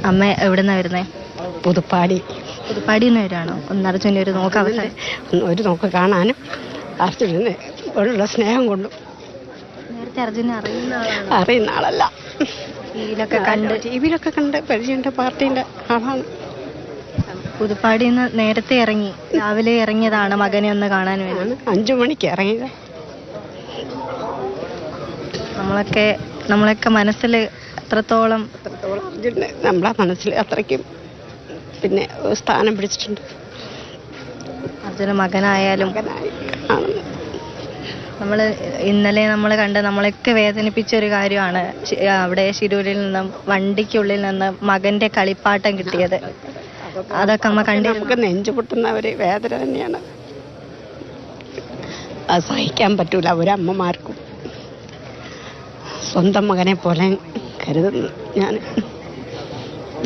അമ്മ എവിടെ നിന്നാണ് വരുന്നത്? പുതുപ്പാടി. പുതുപ്പാടി നിന്ന് വരാണോ? ഒന്ന് അർജുനെ ഒരു നോക്ക് ഒരു നോക്ക് കാണാനും അർജുനന് ഉള്ള സ്നേഹം കൊണ്ടും. നേരത്തെ അർജുനെ അറിയുന്ന ആളല്ല, ടിവിയിലൊക്കെ കണ്ട് പരിചയമുണ്ട്. പാർട്ടീൻ്റെ ആളാണ്. പുതുപ്പാടിയിൽ നിന്ന് നേരത്തെ ഇറങ്ങി, രാവിലെ ഇറങ്ങിയതാണ് മകനെ ഒന്ന് കാണാൻ വേണ്ടി. 5 മണിക്ക് ഇറങ്ങിയത്. നമ്മളൊക്കെ മനസ്സിൽ എത്രത്തോളം അർജുനെ നമ്മളെ മനസ്സിൽ അത്രയ്ക്കും പിന്നെ സ്ഥാനം പിടിച്ചിട്ടുണ്ട്. അർജുന മകനായാലും ഇന്നലെ നമ്മൾ കണ്ട് നമ്മളൊക്കെ വേദനിപ്പിച്ച ഒരു കാര്യമാണ് അവിടെ ശിരൂരിൽ നിന്നും വണ്ടിക്കുള്ളിൽ നിന്ന് മകന്റെ കളിപ്പാട്ടം കിട്ടിയത്. അതൊക്കെ നമ്മ കണ്ട് നമുക്ക് നെഞ്ചു പൊട്ടുന്ന ഒരു വേദന തന്നെയാണ്. അത് സഹിക്കാൻ പറ്റൂല ഒരമ്മമാർക്കും. സ്വന്തം മകനെ പോലെ കരുതുന്നു ഞാൻ.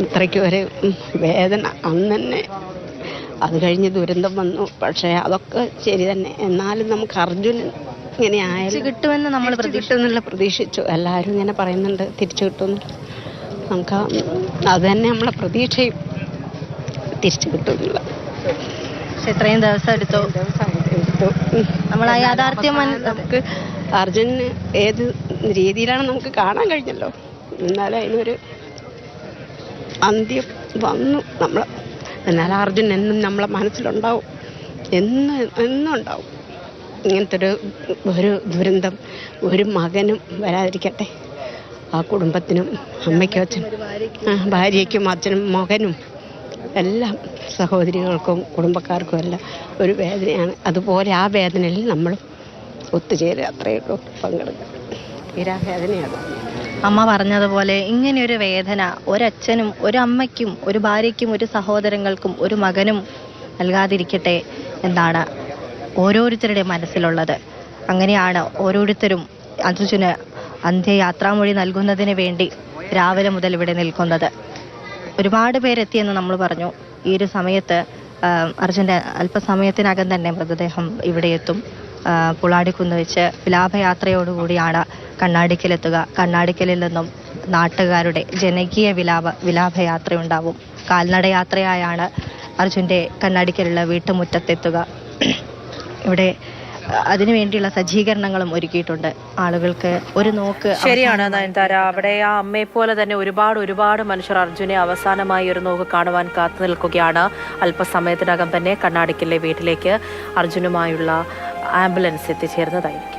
ഇത്രയ്ക്ക് ഒരു വേദന അന്ന് തന്നെ. അത് കഴിഞ്ഞ് ദുരന്തം വന്നു. പക്ഷേ അതൊക്കെ ശരി തന്നെ. എന്നാലും നമുക്ക് അർജുനൻ ഇങ്ങനെ ആയാലും കിട്ടുമെന്ന് നമ്മൾ പ്രതീക്ഷിച്ചു. എല്ലാവരും ഇങ്ങനെ പറയുന്നുണ്ട് തിരിച്ചു കിട്ടുമെന്ന്. നമുക്ക് അത് തന്നെ നമ്മളെ പ്രതീക്ഷയും തിരിച്ചു കിട്ടുന്നില്ല. പക്ഷെ ഇത്രയും ദിവസം എടുത്തു. നമ്മൾ ആ യാഥാർത്ഥ്യം നമുക്ക് അർജുനന് ഏത് രീതിയിലാണ് നമുക്ക് കാണാൻ കഴിഞ്ഞല്ലോ. എന്നാലും അതിനൊരു അന്ത്യം വന്നു നമ്മൾ. എന്നാൽ അർജുൻ എന്നും നമ്മളെ മനസ്സിലുണ്ടാവും, എന്നും ഉണ്ടാവും. ഇങ്ങനത്തെ ഒരു ദുരന്തം ഒരു മകനും വരാതിരിക്കട്ടെ. ആ കുടുംബത്തിനും അമ്മയ്ക്കും അച്ഛനും ഭാര്യയ്ക്കും അച്ഛനും മകനും എല്ലാം സഹോദരികൾക്കും കുടുംബക്കാർക്കും എല്ലാം ഒരു വേദനയാണ്. അതുപോലെ ആ വേദനയിൽ നമ്മൾ ഒത്തുചേരുക, അത്രയേ ഉള്ളൂ, പങ്കെടുക്കുക. തീരാവേദനയാണ്. അമ്മ പറഞ്ഞതുപോലെ ഇങ്ങനെയൊരു വേദന ഒരച്ഛനും ഒരു അമ്മയ്ക്കും ഒരു ഭാര്യയ്ക്കും ഒരു സഹോദരങ്ങൾക്കും ഒരു മകനും നൽകാതിരിക്കട്ടെ എന്നാണ് ഓരോരുത്തരുടെ മനസ്സിലുള്ളത്. അങ്ങനെയാണ് ഓരോരുത്തരും അർജുന് അന്ത്യയാത്രാമൊഴി നൽകുന്നതിന് വേണ്ടി രാവിലെ മുതൽ ഇവിടെ നിൽക്കുന്നത്. ഒരുപാട് പേരെത്തിയെന്ന് നമ്മൾ പറഞ്ഞു. ഈ ഒരു സമയത്ത് അർജുൻ്റെ അല്പസമയത്തിനകം തന്നെ മൃതദേഹം ഇവിടെ എത്തും. പുളാടിക്കുന്ന് വെച്ച് വിലാപയാത്രയോടുകൂടിയാണ് കണ്ണാടിക്കലെത്തുക. കണ്ണാടിക്കലിൽ നിന്നും നാട്ടുകാരുടെ ജനകീയ വിലാപയാത്രയുണ്ടാവും. കാൽനടയാത്രയായാണ് അർജുൻ്റെ കണ്ണാടിക്കലുള്ള വീട്ടുമുറ്റത്തെത്തുക. ഇവിടെ അതിനുവേണ്ടിയുള്ള സജ്ജീകരണങ്ങളും ഒരുക്കിയിട്ടുണ്ട്. ആളുകൾക്ക് ഒരു നോക്ക്. ശരിയാണ് നയൻതാര. അവിടെ ആ അമ്മയെ പോലെ തന്നെ ഒരുപാട് മനുഷ്യർ അർജുനെ അവസാനമായി ഒരു നോക്ക് കാണുവാൻ കാത്തു നിൽക്കുകയാണ്. അല്പസമയത്തിനകം തന്നെ കണ്ണാടിക്കലിലെ വീട്ടിലേക്ക് അർജുനുമായുള്ള ആംബുലൻസ് എത്തിച്ചേർന്നതായിരിക്കും.